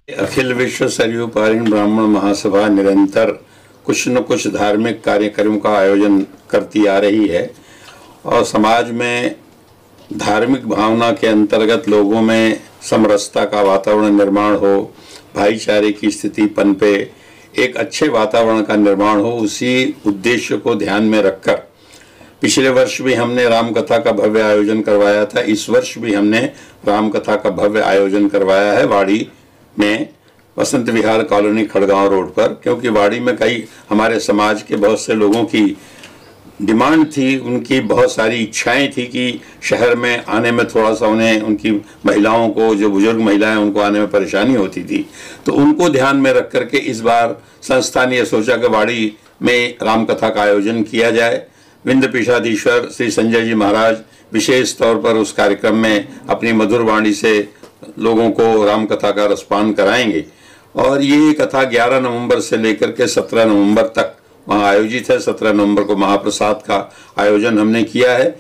अखिल विश्व सरयू पारिण ब्राह्मण महासभा निरंतर कुछ न कुछ धार्मिक कार्यक्रम का आयोजन करती आ रही है और समाज में धार्मिक भावना के अंतर्गत लोगों में समरसता का वातावरण निर्माण हो, भाईचारे की स्थिति पनपे, एक अच्छे वातावरण का निर्माण हो, उसी उद्देश्य को ध्यान में रखकर पिछले वर्ष भी हमने रामकथा का भव्य आयोजन करवाया था। इस वर्ष भी हमने रामकथा का भव्य आयोजन करवाया है वाड़ी में, वसंत विहार कॉलोनी खड़गांव रोड पर, क्योंकि वाड़ी में कई हमारे समाज के बहुत से लोगों की डिमांड थी, उनकी बहुत सारी इच्छाएं थी कि शहर में आने में थोड़ा सा उन्हें, उनकी महिलाओं को, जो बुजुर्ग महिलाएं, उनको आने में परेशानी होती थी। तो उनको ध्यान में रख करके इस बार संस्था ने सोचा कि वाड़ी में रामकथा का आयोजन किया जाए। विंध्य पीठाधीश्वर श्री संजय जी महाराज विशेष तौर पर उस कार्यक्रम में अपनी मधुर वाणी से लोगों को रामकथा का रसपान कराएंगे और ये कथा 11 नवंबर से लेकर के 17 नवंबर तक वहाँ आयोजित है। 17 नवंबर को महाप्रसाद का आयोजन हमने किया है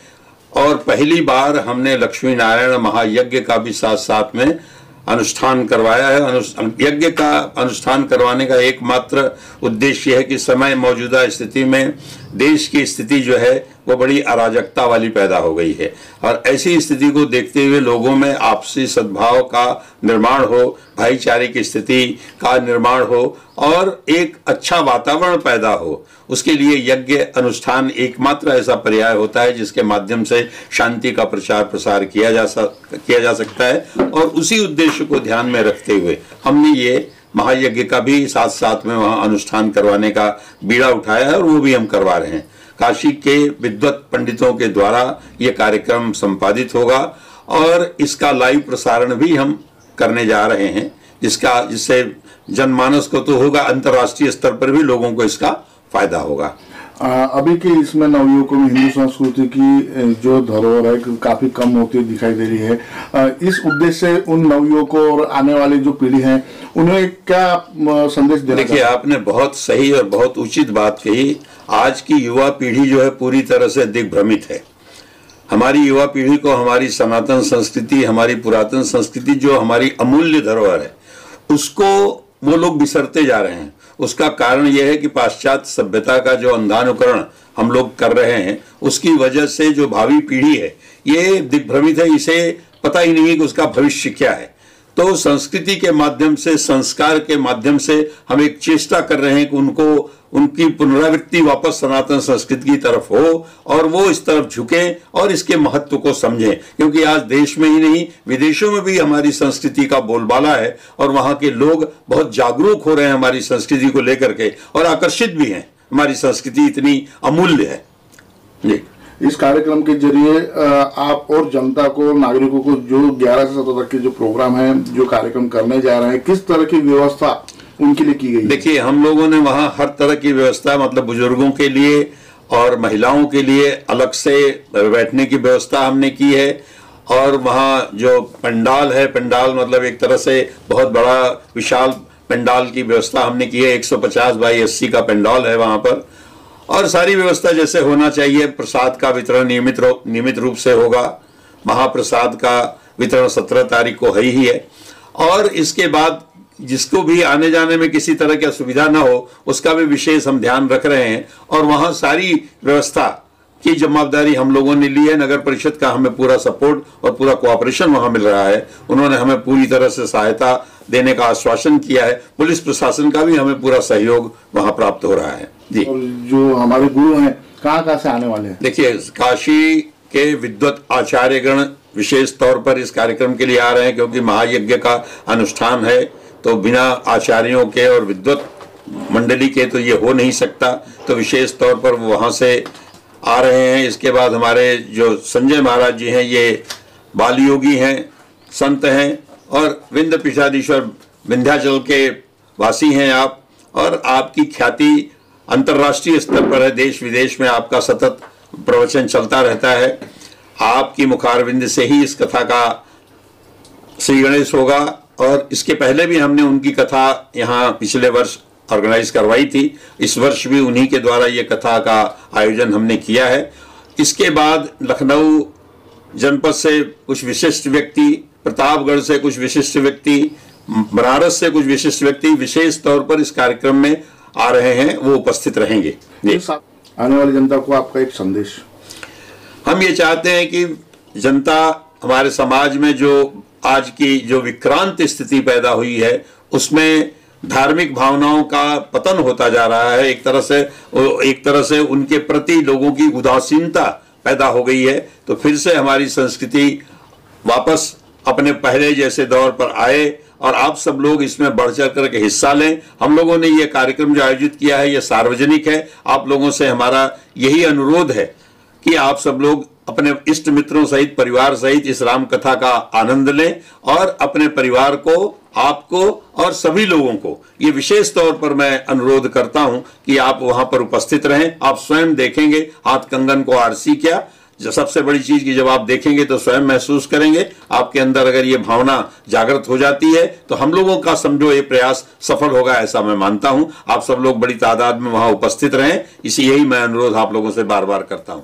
और पहली बार हमने लक्ष्मी नारायण महायज्ञ का भी साथ साथ में अनुष्ठान करवाया है। यज्ञ का अनुष्ठान करवाने का एकमात्र उद्देश्य है कि समय मौजूदा स्थिति में देश की स्थिति जो है वो बड़ी अराजकता वाली पैदा हो गई है और ऐसी स्थिति को देखते हुए लोगों में आपसी सद्भाव का निर्माण हो, भाईचारे की स्थिति का निर्माण हो और एक अच्छा वातावरण पैदा हो, उसके लिए यज्ञ अनुष्ठान एकमात्र ऐसा पर्याय होता है जिसके माध्यम से शांति का प्रचार प्रसार किया जा सकता है। और उसी उद्देश्य को ध्यान में रखते हुए हमने ये महायज्ञ का भी साथ साथ में वहाँ अनुष्ठान करवाने का बीड़ा उठाया है और वो भी हम करवा रहे हैं। काशी के विद्वत पंडितों के द्वारा ये कार्यक्रम संपादित होगा और इसका लाइव प्रसारण भी हम करने जा रहे हैं, जिससे जनमानस को तो होगा, अंतर्राष्ट्रीय स्तर पर भी लोगों को इसका फायदा होगा। अभी के इसमें नवयुवकों में हिंदू संस्कृति की जो धरोहर है काफी कम होती दिखाई दे रही है। इस उद्देश्य से उन नवयुवकों और आने वाली जो पीढ़ी है उन्हें क्या संदेश देना? देखिए, आपने बहुत सही और बहुत उचित बात कही। आज की युवा पीढ़ी जो है पूरी तरह से दिग्भ्रमित है। हमारी युवा पीढ़ी को हमारी सनातन संस्कृति, हमारी पुरातन संस्कृति, जो हमारी अमूल्य धरोहर है, उसको वो लोग बिसरते जा रहे हैं। उसका कारण यह है कि पाश्चात्य सभ्यता का जो अंधानुकरण हम लोग कर रहे हैं, उसकी वजह से जो भावी पीढ़ी है ये दिग्भ्रमित है। इसे पता ही नहीं कि उसका भविष्य क्या है। तो संस्कृति के माध्यम से, संस्कार के माध्यम से हम एक चेष्टा कर रहे हैं कि उनकी पुनरावृत्ति वापस सनातन संस्कृति की तरफ हो और वो इस तरफ झुकें और इसके महत्व को समझें, क्योंकि आज देश में ही नहीं विदेशों में भी हमारी संस्कृति का बोलबाला है और वहाँ के लोग बहुत जागरूक हो रहे हैं हमारी संस्कृति को लेकर के और आकर्षित भी हैं। हमारी संस्कृति इतनी अमूल्य है जी। इस कार्यक्रम के जरिए आप और जनता को, नागरिकों को जो 11 से 17 तक के जो प्रोग्राम है, जो कार्यक्रम करने जा रहे हैं, किस तरह की व्यवस्था उनके लिए की गई? देखिए, हम लोगों ने वहाँ हर तरह की व्यवस्था, मतलब बुजुर्गों के लिए और महिलाओं के लिए अलग से बैठने की व्यवस्था हमने की है और वहाँ जो पंडाल है, पंडाल मतलब एक तरह से बहुत बड़ा विशाल पंडाल की व्यवस्था हमने की है। 150 बाई 80 का पंडाल है वहाँ पर और सारी व्यवस्था जैसे होना चाहिए। प्रसाद का वितरण नियमित रूप से होगा। महाप्रसाद का वितरण 17 तारीख को ही है और इसके बाद जिसको भी आने जाने में किसी तरह की असुविधा न हो उसका भी विशेष हम ध्यान रख रहे हैं और वहाँ सारी व्यवस्था की जिम्मेदारी हम लोगों ने ली है। नगर परिषद का हमें पूरा सपोर्ट और पूरा कोऑपरेशन वहाँ मिल रहा है। उन्होंने हमें पूरी तरह से सहायता देने का आश्वासन किया है। पुलिस प्रशासन का भी हमें पूरा सहयोग वहाँ प्राप्त हो रहा है जी। और जो हमारे गुरु हैं कहाँ से आने वाले हैं? देखिए, काशी के विद्वत आचार्यगण विशेष तौर पर इस कार्यक्रम के लिए आ रहे हैं, क्योंकि महायज्ञ का अनुष्ठान है तो बिना आचार्यों के और विद्वत मंडली के तो ये हो नहीं सकता। तो विशेष तौर पर वो वहाँ से आ रहे हैं। इसके बाद हमारे जो संजय महाराज जी हैं, ये बाल योगी हैं, संत हैं और विंध्य पीठाधीश्वर विंध्याचल के वासी हैं आप, और आपकी ख्याति अंतर्राष्ट्रीय स्तर पर है। देश विदेश में आपका सतत प्रवचन चलता रहता है। आपकी मुखारविंद से ही इस कथा का श्री गणेश होगा और इसके पहले भी हमने उनकी कथा यहाँ पिछले वर्ष ऑर्गेनाइज करवाई थी। इस वर्ष भी उन्हीं के द्वारा ये कथा का आयोजन हमने किया है। इसके बाद लखनऊ जनपद से कुछ विशिष्ट व्यक्ति, प्रतापगढ़ से कुछ विशिष्ट व्यक्ति, बनारस से कुछ विशिष्ट व्यक्ति विशेष तौर पर इस कार्यक्रम में आ रहे हैं, वो उपस्थित रहेंगे। आने वाली जनता को आपका एक संदेश। हम ये चाहते हैं कि जनता, हमारे समाज में जो आज की जो विक्रांत स्थिति पैदा हुई है उसमें धार्मिक भावनाओं का पतन होता जा रहा है। एक तरह से उनके प्रति लोगों की उदासीनता पैदा हो गई है। तो फिर से हमारी संस्कृति वापस अपने पहले जैसे दौर पर आए और आप सब लोग इसमें बढ़ चढ़ करके हिस्सा लें। हम लोगों ने ये कार्यक्रम जो आयोजित किया है ये सार्वजनिक है। आप लोगों से हमारा यही अनुरोध है कि आप सब लोग अपने इष्ट मित्रों सहित, परिवार सहित इस राम कथा का आनंद लें और अपने परिवार को, आपको और सभी लोगों को ये विशेष तौर पर मैं अनुरोध करता हूं कि आप वहां पर उपस्थित रहें। आप स्वयं देखेंगे हाथ कंगन को आरसी क्या, जो सबसे बड़ी चीज की जब आप देखेंगे तो स्वयं महसूस करेंगे। आपके अंदर अगर ये भावना जागृत हो जाती है तो हम लोगों का समझो ये प्रयास सफल होगा, ऐसा मैं मानता हूं। आप सब लोग बड़ी तादाद में वहां उपस्थित रहें, इसी यही मैं अनुरोध आप लोगों से बार बार करता हूं।